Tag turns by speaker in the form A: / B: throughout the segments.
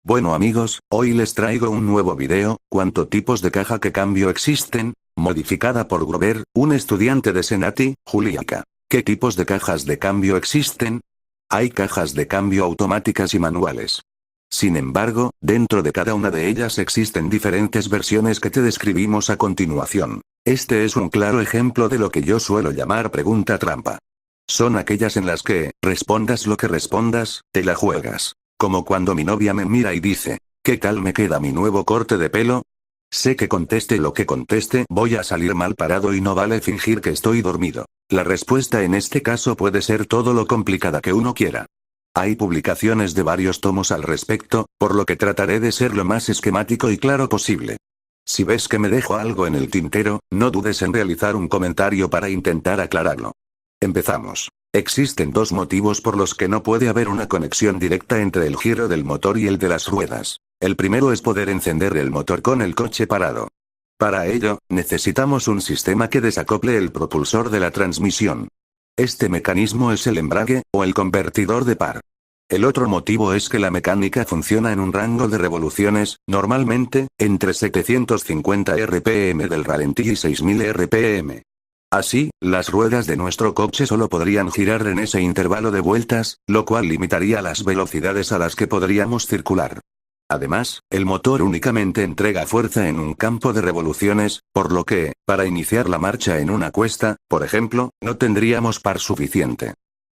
A: Bueno amigos, hoy les traigo un nuevo video, ¿cuántos tipos de caja de cambio existen? Modificada por Grover, un estudiante de Senati, Juliaca. ¿Qué tipos de cajas de cambio existen? Hay cajas de cambio automáticas y manuales. Sin embargo, dentro de cada una de ellas existen diferentes versiones que te describimos a continuación. Este es un claro ejemplo de lo que yo suelo llamar pregunta trampa. Son aquellas en las que, respondas lo que respondas, te la juegas. Como cuando mi novia me mira y dice, ¿qué tal me queda mi nuevo corte de pelo? Sé que conteste lo que conteste, voy a salir mal parado y no vale fingir que estoy dormido. La respuesta en este caso puede ser todo lo complicada que uno quiera. Hay publicaciones de varios tomos al respecto, por lo que trataré de ser lo más esquemático y claro posible. Si ves que me dejo algo en el tintero, no dudes en realizar un comentario para intentar aclararlo. Empezamos. Existen dos motivos por los que no puede haber una conexión directa entre el giro del motor y el de las ruedas. El primero es poder encender el motor con el coche parado. Para ello, necesitamos un sistema que desacople el propulsor de la transmisión. Este mecanismo es el embrague, o el convertidor de par. El otro motivo es que la mecánica funciona en un rango de revoluciones, normalmente, entre 750 RPM del ralentí y 6000 RPM. Así, las ruedas de nuestro coche solo podrían girar en ese intervalo de vueltas, lo cual limitaría las velocidades a las que podríamos circular. Además, el motor únicamente entrega fuerza en un campo de revoluciones, por lo que, para iniciar la marcha en una cuesta, por ejemplo, no tendríamos par suficiente.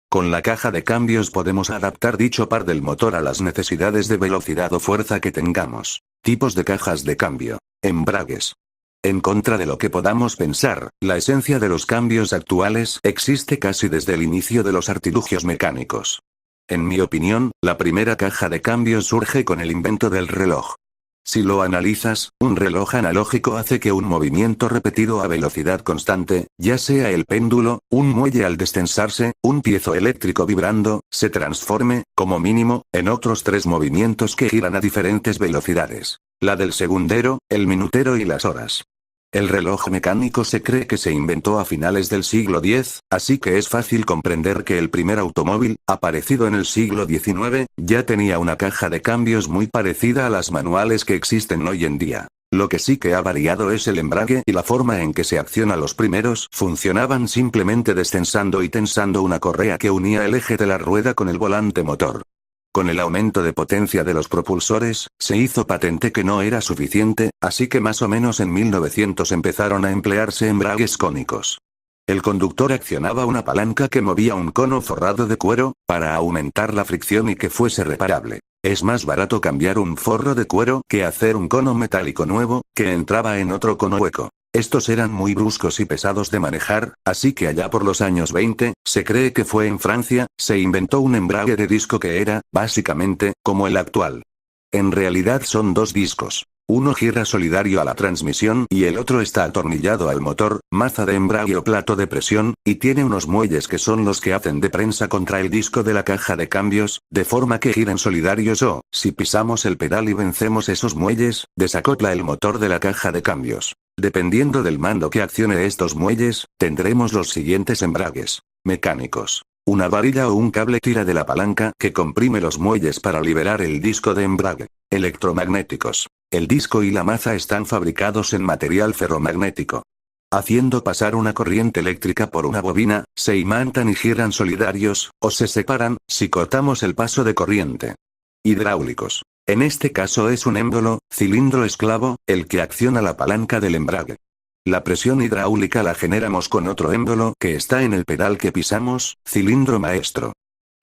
A: Con la caja de cambios podemos adaptar dicho par del motor a las necesidades de velocidad o fuerza que tengamos. Tipos de cajas de cambio. Embragues. En contra de lo que podamos pensar, la esencia de los cambios actuales existe casi desde el inicio de los artilugios mecánicos. En mi opinión, la primera caja de cambios surge con el invento del reloj. Si lo analizas, un reloj analógico hace que un movimiento repetido a velocidad constante, ya sea el péndulo, un muelle al destensarse, un piezoeléctrico vibrando, se transforme, como mínimo, en otros tres movimientos que giran a diferentes velocidades. La del segundero, el minutero y las horas. El reloj mecánico se cree que se inventó a finales del siglo X, así que es fácil comprender que el primer automóvil, aparecido en el siglo XIX, ya tenía una caja de cambios muy parecida a las manuales que existen hoy en día. Lo que sí que ha variado es el embrague y la forma en que se acciona. Los primeros funcionaban simplemente destensando y tensando una correa que unía el eje de la rueda con el volante motor. Con el aumento de potencia de los propulsores, se hizo patente que no era suficiente, así que más o menos en 1900 empezaron a emplearse embragues cónicos. El conductor accionaba una palanca que movía un cono forrado de cuero, para aumentar la fricción y que fuese reparable. Es más barato cambiar un forro de cuero que hacer un cono metálico nuevo, que entraba en otro cono hueco. Estos eran muy bruscos y pesados de manejar, así que allá por los años 20, se cree que fue en Francia, se inventó un embrague de disco que era, básicamente, como el actual. En realidad son dos discos. Uno gira solidario a la transmisión y el otro está atornillado al motor, maza de embrague o plato de presión, y tiene unos muelles que son los que hacen de prensa contra el disco de la caja de cambios, de forma que giren solidarios o, si pisamos el pedal y vencemos esos muelles, desacopla el motor de la caja de cambios. Dependiendo del mando que accione estos muelles, tendremos los siguientes embragues. Mecánicos. Una varilla o un cable tira de la palanca que comprime los muelles para liberar el disco de embrague. Electromagnéticos. El disco y la maza están fabricados en material ferromagnético. Haciendo pasar una corriente eléctrica por una bobina, se imantan y giran solidarios, o se separan, si cortamos el paso de corriente. Hidráulicos. En este caso es un émbolo, cilindro esclavo, el que acciona la palanca del embrague. La presión hidráulica la generamos con otro émbolo que está en el pedal que pisamos, cilindro maestro.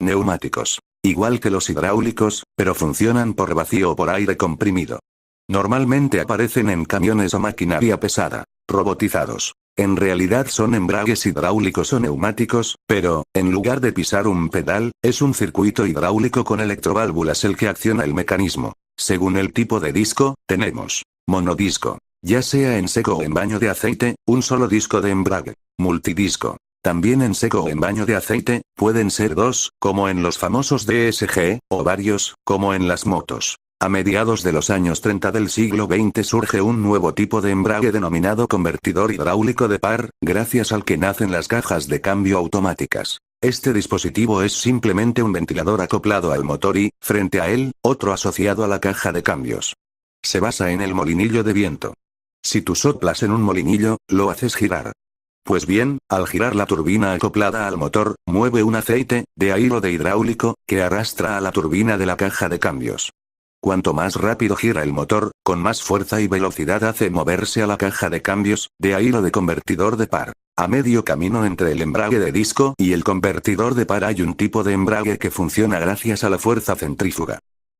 A: Neumáticos. Igual que los hidráulicos, pero funcionan por vacío o por aire comprimido. Normalmente aparecen en camiones o maquinaria pesada. Robotizados. En realidad son embragues hidráulicos o neumáticos, pero, en lugar de pisar un pedal, es un circuito hidráulico con electroválvulas el que acciona el mecanismo. Según el tipo de disco, tenemos monodisco, ya sea en seco o en baño de aceite, un solo disco de embrague. Multidisco. También en seco o en baño de aceite, pueden ser dos, como en los famosos DSG, o varios, como en las motos. A mediados de los años 30 del siglo XX surge un nuevo tipo de embrague denominado convertidor hidráulico de par, gracias al que nacen las cajas de cambio automáticas. Este dispositivo es simplemente un ventilador acoplado al motor y, frente a él, otro asociado a la caja de cambios. Se basa en el molinillo de viento. Si tú soplas en un molinillo, lo haces girar. Pues bien, al girar la turbina acoplada al motor, mueve un aceite, de ahí lo de hidráulico, que arrastra a la turbina de la caja de cambios. Cuanto más rápido gira el motor, con más fuerza y velocidad hace moverse a la caja de cambios, de ahí lo de convertidor de par. A medio camino entre el embrague de disco y el convertidor de par hay un tipo de embrague que funciona gracias a la fuerza centrífuga.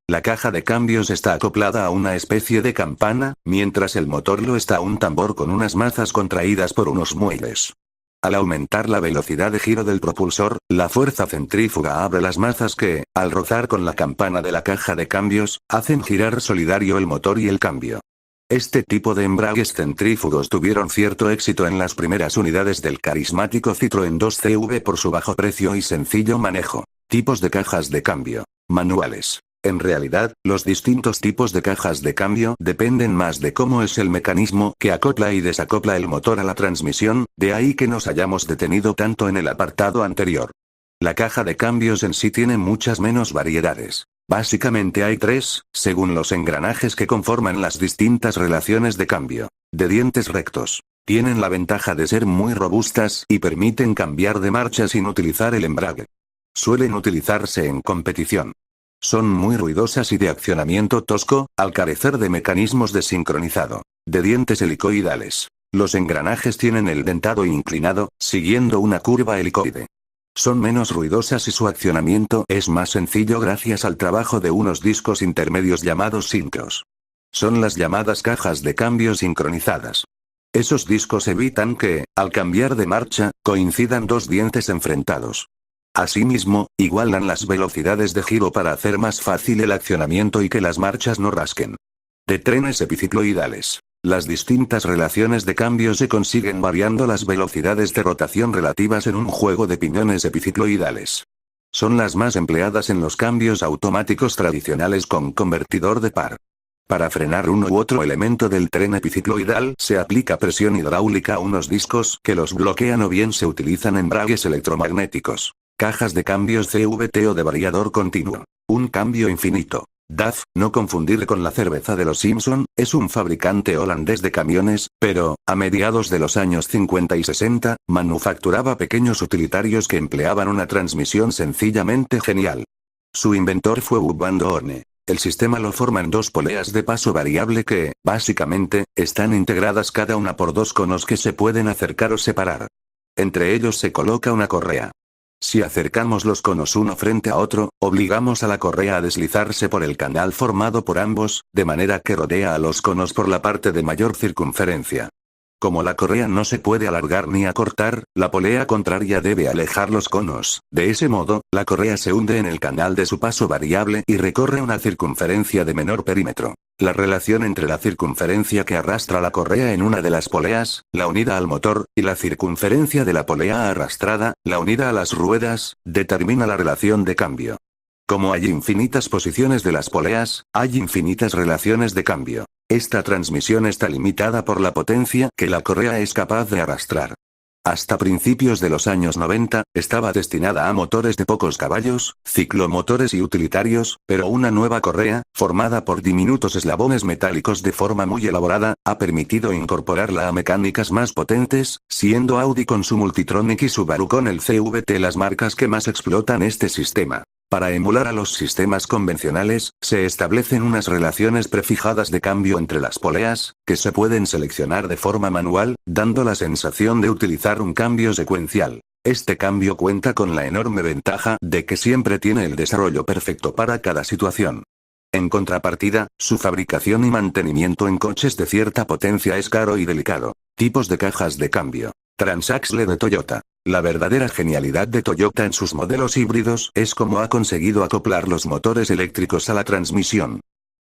A: La caja de cambios está acoplada a una especie de campana, mientras el motor lo está a un tambor con unas mazas contraídas por unos muelles. Al aumentar la velocidad de giro del propulsor, la fuerza centrífuga abre las mazas que, al rozar con la campana de la caja de cambios, hacen girar solidario el motor y el cambio. Este tipo de embragues centrífugos tuvieron cierto éxito en las primeras unidades del carismático Citroën 2CV por su bajo precio y sencillo manejo. Tipos de cajas de cambio. Manuales. En realidad, los distintos tipos de cajas de cambio dependen más de cómo es el mecanismo que acopla y desacopla el motor a la transmisión, de ahí que nos hayamos detenido tanto en el apartado anterior. La caja de cambios en sí tiene muchas menos variedades. Básicamente hay tres, según los engranajes que conforman las distintas relaciones de cambio. De dientes rectos. Tienen la ventaja de ser muy robustas y permiten cambiar de marcha sin utilizar el embrague. Suelen utilizarse en competición. Son muy ruidosas y de accionamiento tosco, al carecer de mecanismos de sincronizado. De dientes helicoidales. Los engranajes tienen el dentado inclinado, siguiendo una curva helicoide. Son menos ruidosas y su accionamiento es más sencillo gracias al trabajo de unos discos intermedios llamados sincros. Son las llamadas cajas de cambio sincronizadas. Esos discos evitan que, al cambiar de marcha, coincidan dos dientes enfrentados. Asimismo, igualan las velocidades de giro para hacer más fácil el accionamiento y que las marchas no rasquen. De trenes epicicloidales. Las distintas relaciones de cambio se consiguen variando las velocidades de rotación relativas en un juego de piñones epicicloidales. Son las más empleadas en los cambios automáticos tradicionales con convertidor de par. Para frenar uno u otro elemento del tren epicicloidal se aplica presión hidráulica a unos discos que los bloquean o bien se utilizan embragues electromagnéticos. Cajas de cambios CVT o de variador continuo. Un cambio infinito. DAF, no confundir con la cerveza de los Simpson, es un fabricante holandés de camiones, pero, a mediados de los años 50 y 60, manufacturaba pequeños utilitarios que empleaban una transmisión sencillamente genial. Su inventor fue Huub van Doorne. El sistema lo forman dos poleas de paso variable que, básicamente, están integradas cada una por dos conos que se pueden acercar o separar. Entre ellos se coloca una correa. Si acercamos los conos uno frente a otro, obligamos a la correa a deslizarse por el canal formado por ambos, de manera que rodea a los conos por la parte de mayor circunferencia. Como la correa no se puede alargar ni acortar, la polea contraria debe alejar los conos. De ese modo, la correa se hunde en el canal de su paso variable y recorre una circunferencia de menor perímetro. La relación entre la circunferencia que arrastra la correa en una de las poleas, la unida al motor, y la circunferencia de la polea arrastrada, la unida a las ruedas, determina la relación de cambio. Como hay infinitas posiciones de las poleas, hay infinitas relaciones de cambio. Esta transmisión está limitada por la potencia que la correa es capaz de arrastrar. Hasta principios de los años 90, estaba destinada a motores de pocos caballos, ciclomotores y utilitarios, pero una nueva correa, formada por diminutos eslabones metálicos de forma muy elaborada, ha permitido incorporarla a mecánicas más potentes, siendo Audi con su Multitronic y Subaru con el CVT las marcas que más explotan este sistema. Para emular a los sistemas convencionales, se establecen unas relaciones prefijadas de cambio entre las poleas, que se pueden seleccionar de forma manual, dando la sensación de utilizar un cambio secuencial. Este cambio cuenta con la enorme ventaja de que siempre tiene el desarrollo perfecto para cada situación. En contrapartida, su fabricación y mantenimiento en coches de cierta potencia es caro y delicado. Tipos de cajas de cambio. Transaxle de Toyota. La verdadera genialidad de Toyota en sus modelos híbridos es cómo ha conseguido acoplar los motores eléctricos a la transmisión.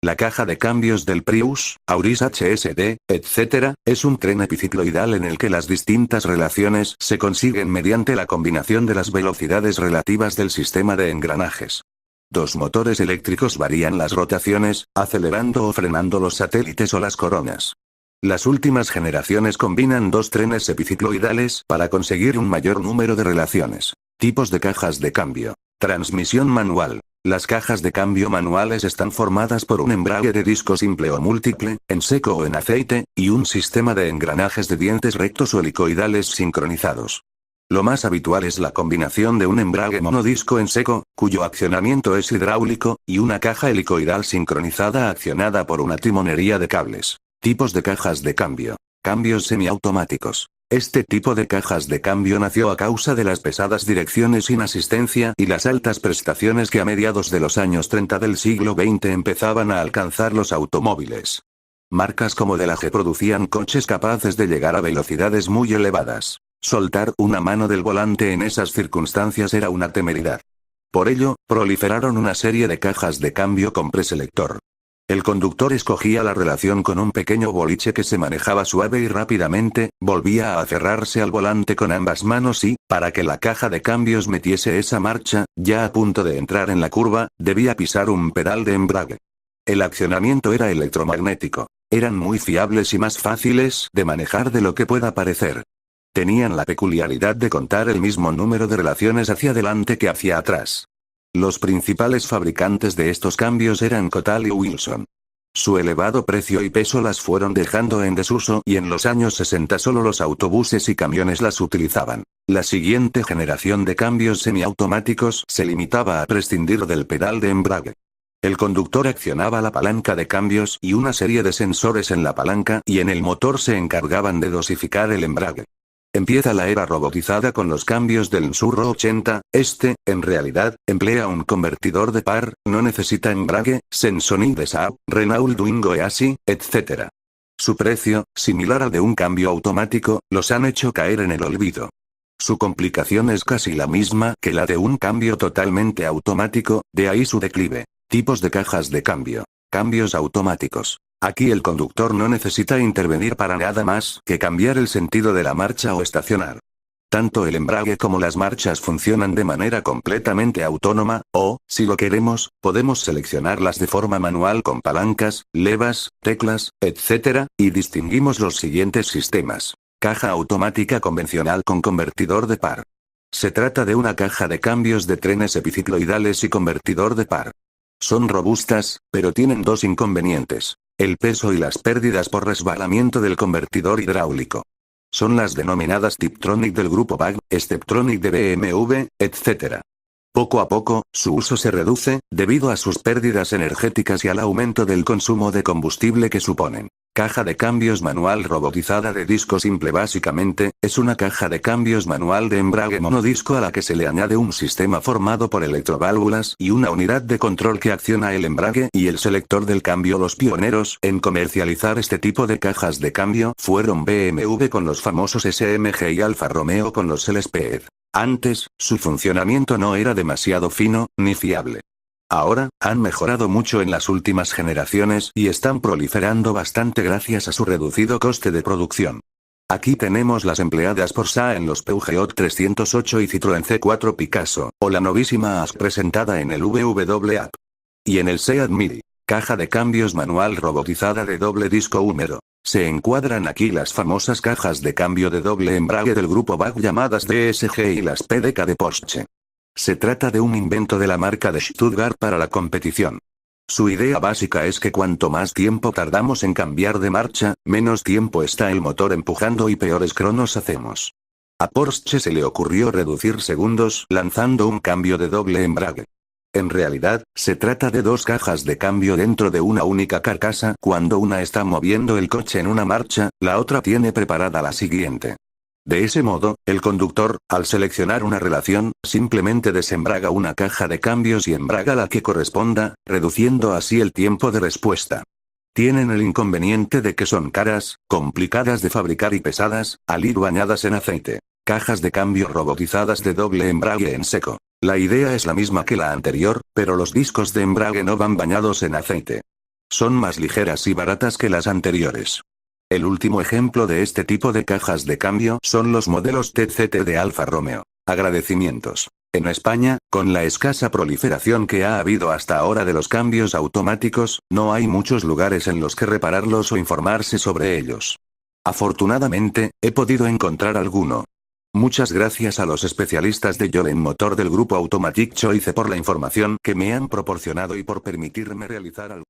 A: La caja de cambios del Prius, Auris HSD, etc., es un tren epicicloidal en el que las distintas relaciones se consiguen mediante la combinación de las velocidades relativas del sistema de engranajes. Dos motores eléctricos varían las rotaciones, acelerando o frenando los satélites o las coronas. Las últimas generaciones combinan dos trenes epicicloidales para conseguir un mayor número de relaciones. Tipos de cajas de cambio. Transmisión manual. Las cajas de cambio manuales están formadas por un embrague de disco simple o múltiple, en seco o en aceite, y un sistema de engranajes de dientes rectos o helicoidales sincronizados. Lo más habitual es la combinación de un embrague monodisco en seco, cuyo accionamiento es hidráulico, y una caja helicoidal sincronizada accionada por una timonería de cables. Tipos de cajas de cambio. Cambios semiautomáticos. Este tipo de cajas de cambio nació a causa de las pesadas direcciones sin asistencia y las altas prestaciones que a mediados de los años 30 del siglo XX empezaban a alcanzar los automóviles. Marcas como Delage producían coches capaces de llegar a velocidades muy elevadas. Soltar una mano del volante en esas circunstancias era una temeridad. Por ello, proliferaron una serie de cajas de cambio con preselector. El conductor escogía la relación con un pequeño boliche que se manejaba suave y rápidamente, volvía a aferrarse al volante con ambas manos y, para que la caja de cambios metiese esa marcha, ya a punto de entrar en la curva, debía pisar un pedal de embrague. El accionamiento era electromagnético. Eran muy fiables y más fáciles de manejar de lo que pueda parecer. Tenían la peculiaridad de contar el mismo número de relaciones hacia adelante que hacia atrás. Los principales fabricantes de estos cambios eran Kotal y Wilson. Su elevado precio y peso las fueron dejando en desuso y en los años 60 solo los autobuses y camiones las utilizaban. La siguiente generación de cambios semiautomáticos se limitaba a prescindir del pedal de embrague. El conductor accionaba la palanca de cambios y una serie de sensores en la palanca y en el motor se encargaban de dosificar el embrague. Empieza la era robotizada con los cambios del Nsurro 80, en realidad, emplea un convertidor de par, no necesita embrague, Sensonic de Saab, Renault Twingo EASY, etc. Su precio, similar al de un cambio automático, los han hecho caer en el olvido. Su complicación es casi la misma que la de un cambio totalmente automático, de ahí su declive. Tipos de cajas de cambio. Cambios automáticos. Aquí el conductor no necesita intervenir para nada más que cambiar el sentido de la marcha o estacionar. Tanto el embrague como las marchas funcionan de manera completamente autónoma, o, si lo queremos, podemos seleccionarlas de forma manual con palancas, levas, teclas, etc., y distinguimos los siguientes sistemas. Caja automática convencional con convertidor de par. Se trata de una caja de cambios de trenes epicicloidales y convertidor de par. Son robustas, pero tienen dos inconvenientes. El peso y las pérdidas por resbalamiento del convertidor hidráulico. Son las denominadas Tiptronic del grupo BAG, Steptronic de BMW, etc. Poco a poco, su uso se reduce, debido a sus pérdidas energéticas y al aumento del consumo de combustible que suponen. Caja de cambios manual robotizada de disco simple. Básicamente, es una caja de cambios manual de embrague monodisco a la que se le añade un sistema formado por electroválvulas y una unidad de control que acciona el embrague y el selector del cambio. Los pioneros en comercializar este tipo de cajas de cambio fueron BMW con los famosos SMG y Alfa Romeo con los LSPED. Antes, su funcionamiento no era demasiado fino, ni fiable. Ahora, han mejorado mucho en las últimas generaciones y están proliferando bastante gracias a su reducido coste de producción. Aquí tenemos las empleadas por SA en los Peugeot 308 y Citroën C4 Picasso, o la novísima ASK presentada en el VW-Up. Y en el SEAT Mii, caja de cambios manual robotizada de doble disco húmedo. Se encuadran aquí las famosas cajas de cambio de doble embrague del grupo BAG llamadas DSG y las PDK de Porsche. Se trata de un invento de la marca de Stuttgart para la competición. Su idea básica es que cuanto más tiempo tardamos en cambiar de marcha, menos tiempo está el motor empujando y peores cronos hacemos. A Porsche se le ocurrió reducir segundos lanzando un cambio de doble embrague. En realidad, se trata de dos cajas de cambio dentro de una única carcasa. Cuando una está moviendo el coche en una marcha, la otra tiene preparada la siguiente. De ese modo, el conductor, al seleccionar una relación, simplemente desembraga una caja de cambios y embraga la que corresponda, reduciendo así el tiempo de respuesta. Tienen el inconveniente de que son caras, complicadas de fabricar y pesadas, al ir bañadas en aceite. Cajas de cambio robotizadas de doble embrague en seco. La idea es la misma que la anterior, pero los discos de embrague no van bañados en aceite. Son más ligeras y baratas que las anteriores. El último ejemplo de este tipo de cajas de cambio son los modelos TCT de Alfa Romeo. Agradecimientos. En España, con la escasa proliferación que ha habido hasta ahora de los cambios automáticos, no hay muchos lugares en los que repararlos o informarse sobre ellos. Afortunadamente, he podido encontrar alguno. Muchas gracias a los especialistas de Jolen Motor del grupo Automatic Choice por la información que me han proporcionado y por permitirme realizar algo.